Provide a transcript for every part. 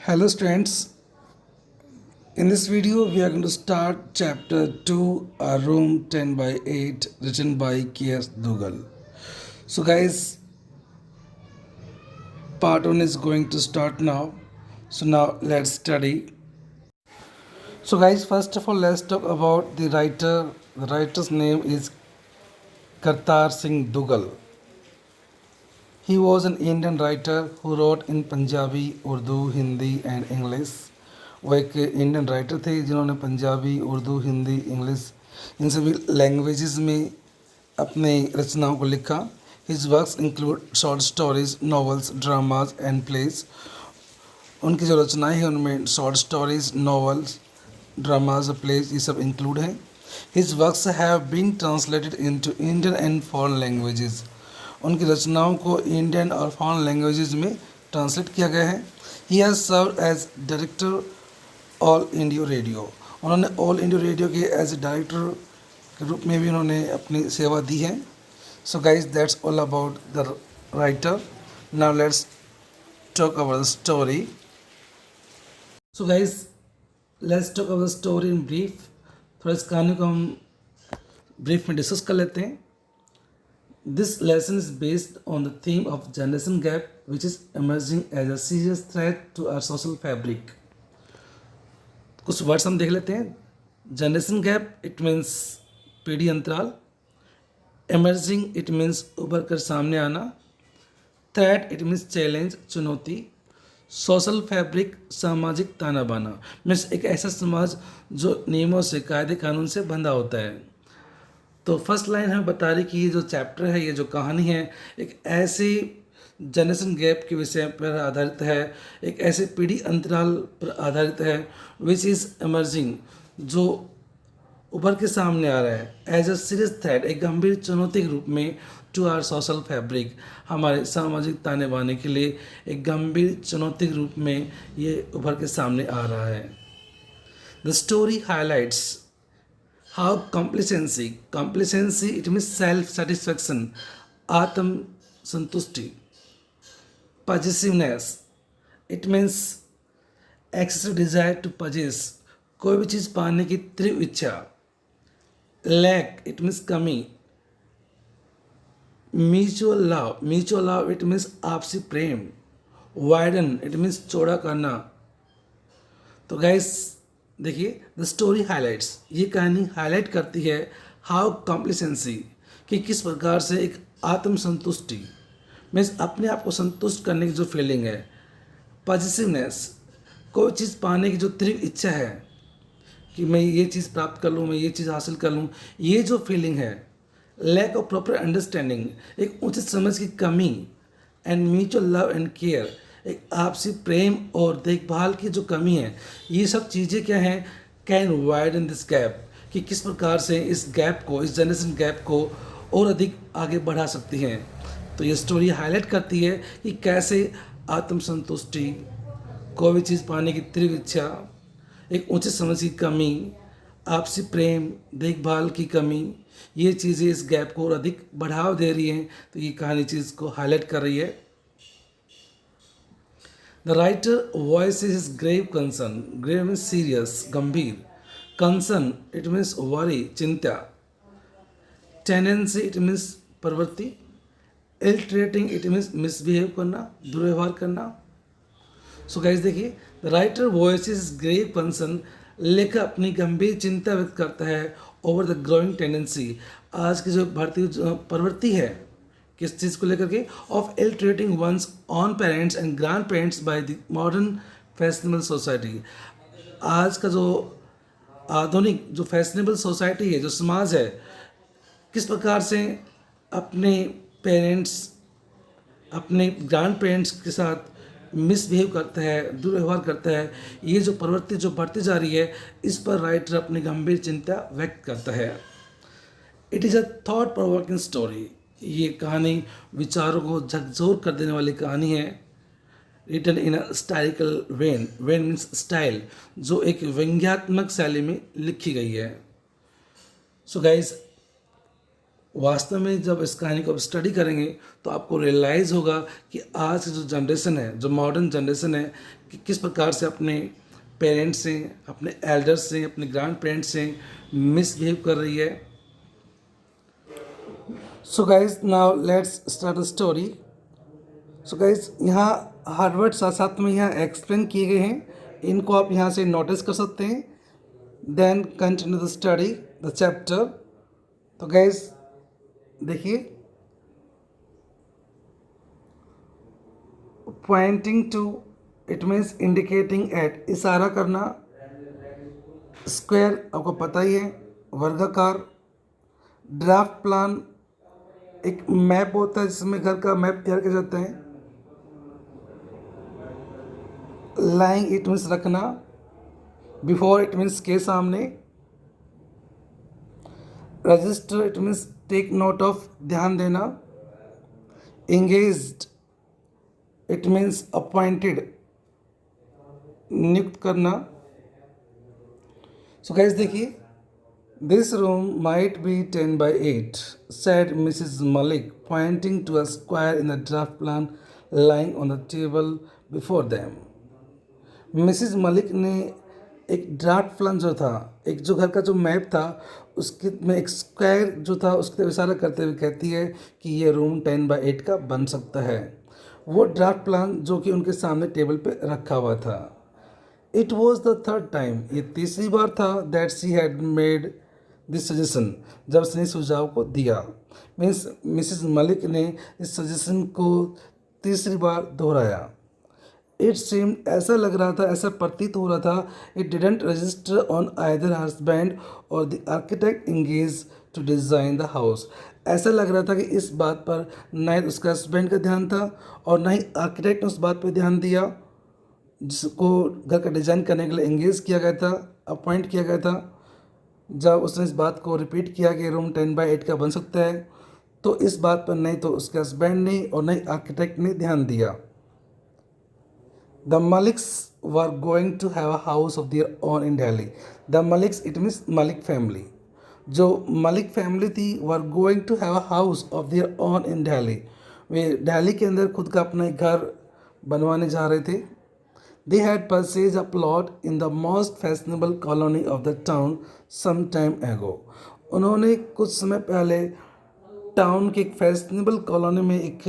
Hello students, in this video we are going to start chapter 2 A Room 10 by 8 written by K.S. Dougal. So guys, part 1 is going to start now. So now let's study. So guys, first of all let's talk about the writer. The writer's name is Kartar Singh Dougal. He was an Indian writer who wrote in Punjabi, Urdu, Hindi and English. वो एक Indian writer थे जिन्होंने Punjabi, Urdu, Hindi, English इन सभी languages में अपने रचनाओं को लिखा. His works include short stories, novels, dramas and plays. उनकी जो रचनाएं हैं उनमें short stories, novels, dramas, plays ये सब इंक्लूड हैं. His works have been translated into Indian and foreign languages. उनकी रचनाओं को इंडियन और फॉरेन लैंग्वेजेस में ट्रांसलेट किया गया है. He has serve as director All India Radio. उन्होंने ऑल इंडिया रेडियो के एज ए डायरेक्टर के रूप में भी उन्होंने अपनी सेवा दी है. So guys that's all about the writer. Now let's talk about the story. So guys let's talk about the story in brief. थोड़ा इस कहानी को हम ब्रीफ में डिस्कस कर लेते हैं. This lesson is based on the theme of generation gap which is emerging as a serious threat to our social fabric. कुछ वर्ड्स हम देख लेते हैं. जनरेशन गैप इट मीन्स पीढ़ी अंतराल. एमर्जिंग इट मीन्स उभर कर सामने आना. थ्रेट इट मीन्स चैलेंज, चुनौती. सोशल फैब्रिक सामाजिक ताना बाना मीन्स एक ऐसा समाज जो नियमों से, कायदे कानून से बंधा होता है. तो फर्स्ट लाइन हमें बता रही कि ये जो चैप्टर है, ये जो कहानी है, एक ऐसी जनरेशन गैप के विषय पर आधारित है, एक ऐसे पीढ़ी अंतराल पर आधारित है विच इज़ एमर्जिंग जो उभर के सामने आ रहा है एज अ सीरियस थ्रेट, एक गंभीर चुनौती के रूप में टू आवर सोशल फैब्रिक, हमारे सामाजिक ताने बाने के लिए एक गंभीर चुनौती के रूप में ये उभर के सामने आ रहा है. The story highlights how complacency it means self satisfaction, आत्म संतुष्टि. Possessiveness it means excessive desire to possess, कोई भी चीज़ पाने की तीव्र इच्छा. लैक इट मीन्स कमी. म्यूचुअल लव इट मीन्स आपसी प्रेम. वाइडन इट मीन्स चौड़ा करना. तो गाइस देखिए, द स्टोरी हाईलाइट्स, ये कहानी हाईलाइट करती है हाउ कॉम्प्लिसेंसी, कि किस प्रकार से एक आत्मसंतुष्टि मीन्स अपने आप को संतुष्ट करने की जो फीलिंग है. पॉजिटिवनेस, कोई चीज़ पाने की जो तीव्र इच्छा है कि मैं ये चीज़ प्राप्त कर लूँ, मैं ये चीज़ हासिल कर लूँ, ये जो फीलिंग है. लैक ऑफ प्रॉपर अंडरस्टैंडिंग, एक उचित समझ की कमी. And mutual love and care, एक आपसी प्रेम और देखभाल की जो कमी है. ये सब चीज़ें क्या हैं, कैन वाइडन दिस गैप, कि किस प्रकार से इस गैप को, इस जनरेशन गैप को और अधिक आगे बढ़ा सकती हैं. तो ये स्टोरी हाईलाइट करती है कि कैसे आत्मसंतुष्टि, कोई भी चीज़ पाने की तीव्र इच्छा, एक उचित समझ की कमी, आपसी प्रेम, देखभाल की कमी, ये चीज़ें इस गैप को और अधिक बढ़ावा दे रही हैं. तो ये कहानी चीज़ को हाईलाइट कर रही है. The writer voice is grave concern. Grave means serious, गंभीर. कंसर्न इट मीन्स वरी, चिंता. टेंडेंसी इट मीन्स प्रवृत्ति. इल्ट्रेटिंग इट मीन्स मिसबिहेव करना, दुर्व्यवहार करना. सो गाइस देखिए, the writer voice is grave concern, लेखक अपनी गंभीर चिंता व्यक्त करता है ओवर द ग्रोइंग टेंडेंसी, आज की जो बढ़ती प्रवृत्ति है, किस चीज़ को लेकर के, of illustrating one's on parents and grandparents by the modern fashionable society. आज का जो आधुनिक जो फैशनेबल सोसाइटी है, जो समाज है, किस प्रकार से अपने पेरेंट्स, अपने ग्रैंड पेरेंट्स के साथ मिसबिहेव करता है, दुर्व्यवहार करता है. ये जो प्रवृत्ति जो बढ़ती जा रही है, इस पर राइटर अपनी गंभीर चिंता व्यक्त करता है. It is a thought provoking story, ये कहानी विचारों को झकझोर कर देने वाली कहानी है. Written in a satirical vein means style, जो एक व्यंग्यात्मक शैली में लिखी गई है. सो गाइज, वास्तव में जब इस कहानी को आप स्टडी करेंगे तो आपको रियलाइज़ होगा कि आज की जो जनरेशन है, जो मॉडर्न जनरेशन है, कि किस प्रकार से अपने पेरेंट्स से, अपने एल्डर्स से, अपने ग्रैंड पेरेंट्स से मिसबिहेव कर रही है। So guys now let's start the story. So guys यहाँ हर वर्ड साथ साथ में यहाँ एक्सप्लेन किए गए हैं, इनको आप यहाँ से नोटिस कर सकते हैं। Then continue the study the chapter. तो गाइज देखिए, pointing to it means indicating at, इशारा करना। स्क्वायर आपको पता ही है, वर्गाकार। ड्राफ्ट प्लान एक मैप होता है जिसमें घर का मैप तैयार किया जाता है। लाइंग इट मीन्स रखना, बिफोर इट मीन्स के सामने। Register it means take note of, ध्यान देना। एंगेज्ड इट मीन्स अपॉइंटेड, नियुक्त करना। सो गाइस देखिए, this room might be 10 by 8 said Mrs. Malik, pointing to a square in the draft plan lying on the table before them. Mrs Malik ने एक draft plan जो था, एक जो घर का जो मैप था, उसके में एक स्क्वायर जो था उसकी तरफ इशारा करते हुए कहती है कि ये रूम 10 by 8 का बन सकता है। वो ड्राफ्ट प्लान जो कि उनके सामने टेबल पे रखा हुआ था। It was the third time, ये तीसरी बार था that she had made this suggestion, जब उसने सुझाव को दिया। मीन्स मिसिज मलिक ने इस सजेशन को तीसरी बार दोहराया। इट सीम, ऐसा लग रहा था, ऐसा प्रतीत हो रहा था, it didn't register on either husband और the architect engage to design the house. ऐसा लग रहा था कि इस बात पर ना ही उसका हस्बैंड का ध्यान था और ना ही आर्किटेक्ट ने उस बात पर ध्यान दिया जिसको घर का डिज़ाइन करने के लिए इंगेज किया गया था, अपॉइंट किया गया था। जब उसने इस बात को रिपीट किया कि रूम 10 by 8 का बन सकता है, तो इस बात पर नहीं तो उसके हस्बैंड ने और नहीं आर्किटेक्ट ने ध्यान दिया। The Maliks were going to have a house of their own in Delhi. The Maliks it means Malik family, जो मलिक फैमिली थी, were going to have a house of their own in Delhi. वे दिल्ली के अंदर खुद का अपना एक घर बनवाने जा रहे थे। They had purchased a plot in the most fashionable colony of the town some time ago. उन्होंने कुछ समय पहले टाउन के एक फैशनेबल कॉलोनी में एक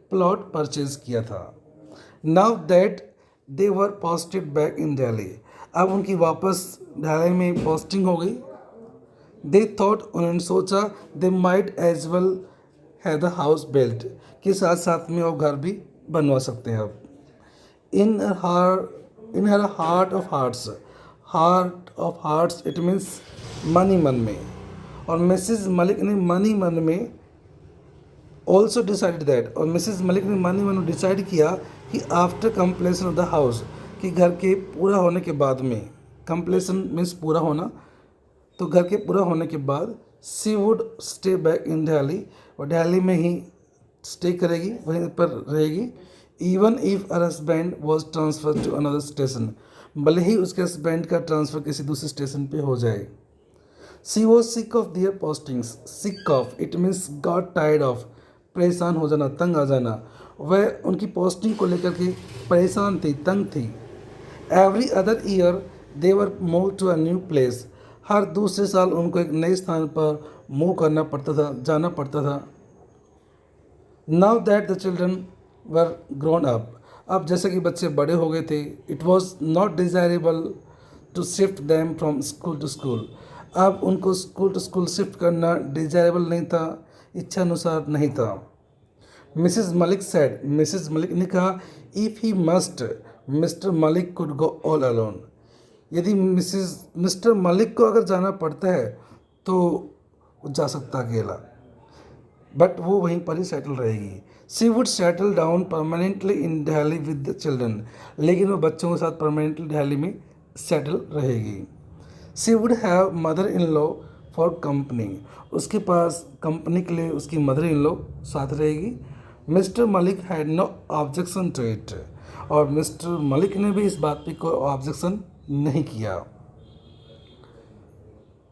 प्लॉट परचेज किया था। Now that they were posted back in Delhi, अब उनकी वापस दिल्ली में पोस्टिंग हो गई। They thought, उन्होंने सोचा, they might as well have the house built, कि साथ साथ में वो घर भी बनवा सकते हैं अब। in her heart of hearts it means money मन में। और मिसिज मलिक ने मनी मन में ऑल्सो डिसाइड दैट, और मिसिज मलिक ने मनी मन में डिसाइड किया कि after completion of the house, कि घर के पूरा होने के बाद में, कंप्लीशन मीन्स पूरा होना, तो घर के पूरा होने के बाद she would stay back in Delhi, और दिल्ली में ही स्टे करेगी, वहीं पर रहेगी। Even if her husband was transfer to another station, भले ही उसके हस्बैंड का ट्रांसफ़र किसी दूसरे स्टेशन पे हो जाए। She was sick of their postings, sick of it means got tired of, परेशान हो जाना, तंग आ जाना। वह उनकी पोस्टिंग को लेकर के परेशान थी, तंग थी। Every other year they were move to a new place, हर दूसरे साल उनको एक नए स्थान पर मूव करना पड़ता था, जाना पड़ता था। Now that the children were grown up, अब जैसे कि बच्चे बड़े हो गए थे, it was not desirable to shift them from school to school, अब उनको स्कूल टू स्कूल शिफ्ट करना डिज़ायरेबल नहीं था, इच्छा अनुसार नहीं था। Mrs Malik said, Mrs Malik ने कहा, if he must Mr Malik could go all alone, यदि मिस्टर मलिक को अगर जाना पड़ता है तो वो जा सकता अकेला, बट वो वहीं पर ही सेटल रहेगी। She would settle down permanently in Delhi with the children, लेकिन वो बच्चों के साथ परमानेंटली दिल्ली में सेटल रहेगी। She would have mother in law for company, उसके पास कंपनी के लिए उसकी मदर इन लॉ साथ रहेगी। Mr Malik had no objection to it, और मिस्टर मलिक ने भी इस बात पे कोई ऑब्जेक्शन नहीं किया।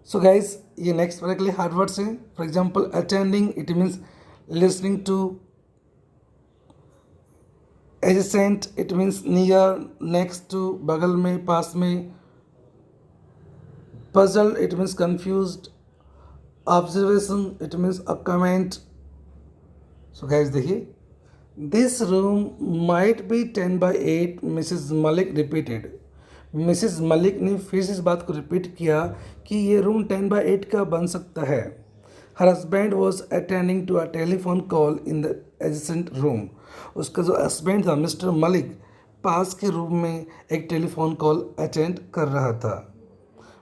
सो गाइस ये नेक्स्ट वर्ड के लिए हार्ड वर्ड्स हैं. For example attending it means listening to. Adjacent it means near, next to, बगल में, पास में. Puzzle it means confused. Observation it means a comment. So guys देखिए, this room might be 10/8 Mrs Malik repeated. Mrs Malik ने फिर से इस बात को रिपीट किया कि ये रूम 10/8 का बन सकता है. Her husband was attending to a telephone call in the adjacent room. उसका जो हस्बैंड था मिस्टर मलिक पास के रूम में एक टेलीफोन कॉल अटेंड कर रहा था.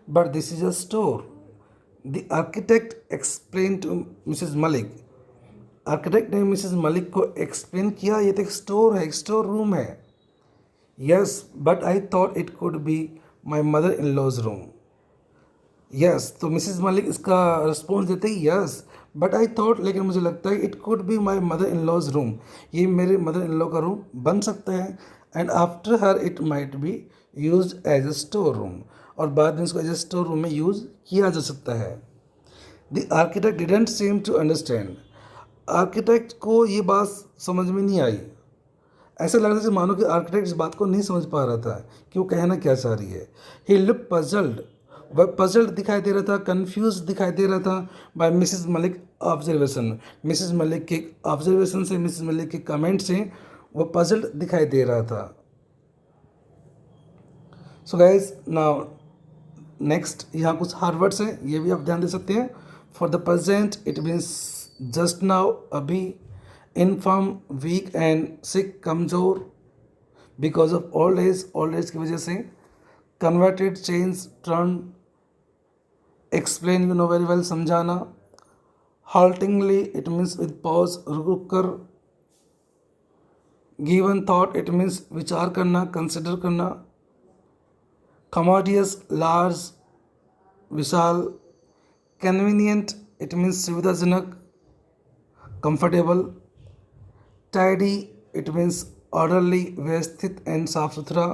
But this is a store. The architect explain to Mrs Malik. Architect ने मिसेज मलिक को एक्सप्लेन किया ये तो एक स्टोर है, एक स्टोर रूम है. Yes but I thought it could be my mother in law's room. Yes तो मिसेज मलिक इसका रिस्पॉन्स देते ही यस बट आई थॉट, लेकिन मुझे लगता है it could be my mother in law's room, ये मेरे मदर इन लॉ का रूम बन सकता है. And after her it might be use as a store room, और बाद में इसको एज अ स्टोर रूम में यूज़ किया जा सकता है. The architect didn't seem to understand. Architect को ये बात समझ में नहीं आई. ऐसा लग रहा था मानो कि आर्किटेक्ट इस बात को नहीं समझ पा रहा था कि वो कहना क्या चाह रही है. He look puzzled. वह पजल्ड दिखाई दे रहा था, कन्फ्यूज दिखाई दे रहा था by Mrs Malik observation. Mrs Malik के ऑब्जर्वेशन से, मिसेज मलिक के कमेंट से वह पजल्ड दिखाई दे रहा था. सो गाइज नाउ नेक्स्ट यहाँ कुछ हार्ड वर्ड्स हैं, ये भी आप ध्यान दे सकते हैं. For the present it means just now, अभी. इनफर्म वीक एंड सिक, कमज़ोर. Because of old age, old age की वजह से. Converted, change, turn. Explain, you know very well, समझाना. हॉल्टिंगली इट मीन्स विद पॉज, रुक रुक कर. गिवन थॉट इट मीन्स विचार करना, कंसिडर करना. कमोडियस, लार्ज, विशाल. कन्वीनियंट इट मीन्स सुविधाजनक, comfortable. Tidy it means orderly, व्यवस्थित एंड साफ सुथरा.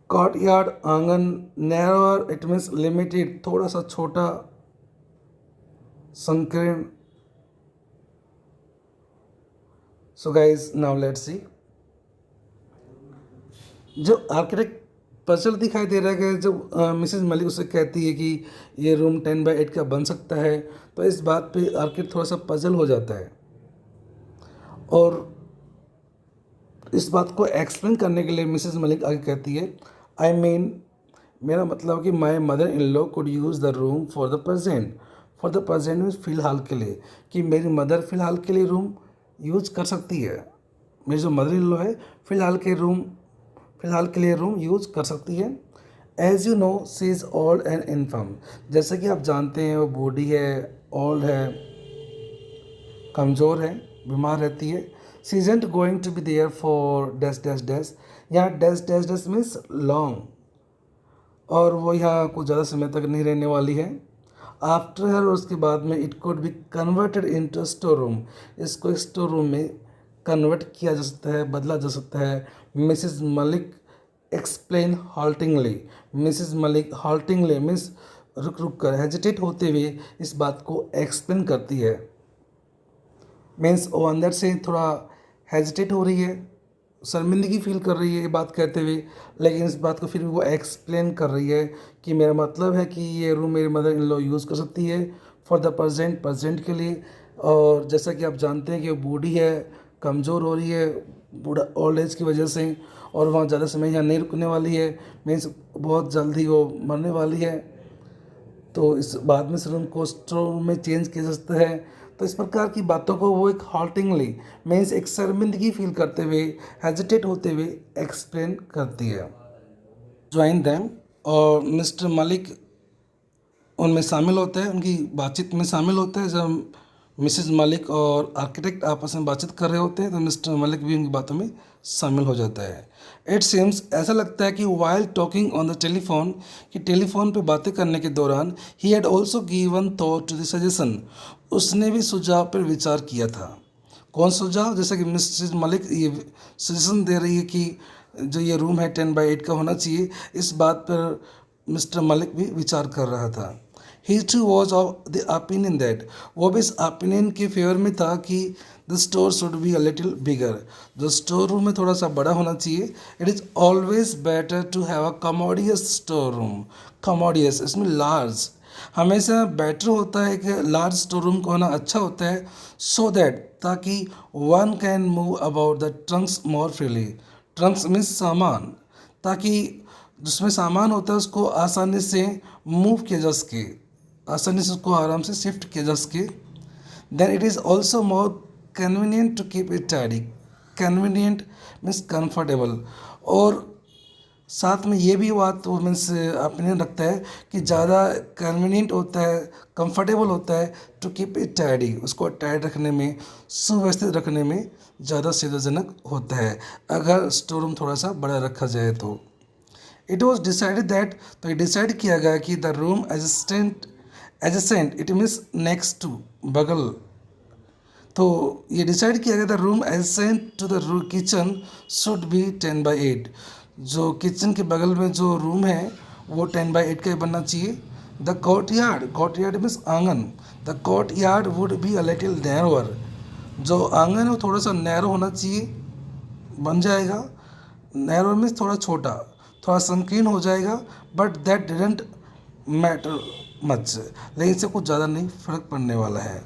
कॉर्टयार्ड, आंगन. नैरोअर इट मीन्स लिमिटेड, थोड़ा सा छोटा, संकीर्ण. So guys now let's see. जो आर्किटेक्ट पजल दिखाई दे रहा है कि जब मिसेज मलिक उससे कहती है कि ये रूम 10/8 का बन सकता है, तो इस बात पे आर्किटेक्ट थोड़ा सा पजल हो जाता है. और इस बात को एक्सप्लेन करने के लिए मिसेज मलिक आगे कहती है, आई मीन, मेरा मतलब कि माई mother in law could use the room for the present. For the present means फ़िलहाल के लिए, कि मेरी मदर फ़िलहाल के लिए रूम यूज कर सकती है. मेरी जो मदर इन लॉ है फ़िलहाल के लिए रूम यूज कर सकती है. As you know she is old and infirm. जैसे कि आप जानते हैं वो बूढ़ी है, ओल्ड है, कमज़ोर है, बीमार रहती है. She isn't going to be there for dash dash dash. यहाँ dash dash dash means long, और वो यहाँ कुछ ज़्यादा समय तक नहीं रहने वाली है. आफ्टर हर, उसके बाद में, it could be converted into store room. इसको स्टोर रूम में कन्वर्ट किया जा सकता है, बदला जा सकता है. Mrs Malik explain haltingly. Mrs Malik haltingly means रुक रुक कर, हेजिटेट होते हुए इस बात को एक्सप्लेन करती है. मीन्स वो अंदर से थोड़ा हेजिटेट हो रही है, शर्मिंदगी फील कर रही है ये बात कहते हुए, लेकिन इस बात को फिर भी वो एक्सप्लेन कर रही है कि मेरा मतलब है कि ये रूम मेरी मदर इन लॉ यूज़ कर सकती है फॉर द प्रेजेंट के लिए. और जैसा कि आप जानते हैं कि वो बूढ़ी है, कमज़ोर हो रही है बूढ़ा ओल्ड एज की वजह से, और वहाँ ज़्यादा समय यहाँ नहीं रुकने वाली है. मीन्स बहुत जल्दी वो मरने वाली है. तो इस बाद में इस रूम को स्टोर रूम में चेंज किया जा सकता है. तो इस प्रकार की बातों को वो एक हॉल्टिंगली मीन्स एक शर्मिंदगी फील करते हुए, हेजिटेट होते हुए एक्सप्लेन करती है. ज्वाइन दैम, और मिस्टर मलिक उनमें शामिल होते हैं, उनकी बातचीत में शामिल होते हैं. जब मिसेज मलिक और आर्किटेक्ट आपस में बातचीत कर रहे होते हैं तो मिस्टर मलिक भी उनकी बातों में शामिल हो जाता है. इट सीम्स, ऐसा लगता है कि while talking on the telephone, कि टेलीफोन पे बातें करने के दौरान, he had also given thought to the suggestion, उसने भी सुझाव पर विचार किया था. कौन सुझाव? जैसे कि मिसेज मलिक ये सजेशन दे रही है कि जो ये रूम है 10/8 का होना चाहिए. इस बात पर मिस्टर मलिक भी विचार कर रहा था. He too was of the opinion that, वो भी इस ओपिनियन के फेवर में था कि the store should be a little bigger, जो स्टोर रूम में थोड़ा सा बड़ा होना चाहिए. It is always better to have a commodious store room. Commodious इसमें लार्ज, हमेशा बेटर होता है कि लार्ज स्टोर रूम का होना अच्छा होता है. सो दैट, ताकि one can move about the Trunks more freely. Trunks means सामान, ताकि जिसमें सामान होता है उसको आसानी से मूव किया जा सके, आसानी से उसको आराम से शिफ्ट किया जा सके. Then it is also more convenient to keep it tidy. Convenient means comfortable, और साथ में ये भी बात वो मीन्स ओपिनियन रखता है कि ज़्यादा कन्वीनियंट होता है, कंफर्टेबल होता है टू कीप इट टाइडी, उसको टाइड रखने में, सुव्यवस्थित रखने में ज़्यादा सुविधाजनक होता है अगर स्टोर रूम थोड़ा सा बड़ा रखा जाए तो. इट वॉज डिसाइडेड दैट, तो ये डिसाइड किया गया कि the room adjacent it means next to, बगल. तो ये डिसाइड किया गया था room adjacent to the kitchen should be 10/8. जो किचन के बगल में जो रूम है वो 10/8 का ही बनना चाहिए. द कोर्ट यार्ड मीन्स आंगन. The court yard would be a little narrower. जो आंगन है वो थोड़ा सा नैरो होना चाहिए, बन जाएगा. नैरो मीन्स थोड़ा छोटा, थोड़ा संकीर्ण हो जाएगा. But that didn't matter much, लेकिन इससे कुछ ज़्यादा नहीं फर्क पड़ने वाला है.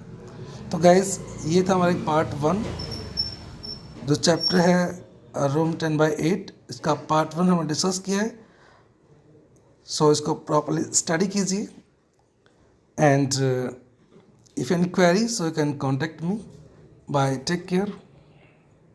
तो गाइज ये था हमारा पार्ट 1, जो चैप्टर है रूम 10/8, इसका पार्ट 1 हमने डिस्कस किया है. सो इसको प्रॉपरली स्टडी कीजिए, and if any query so you can contact me. Bye, take care.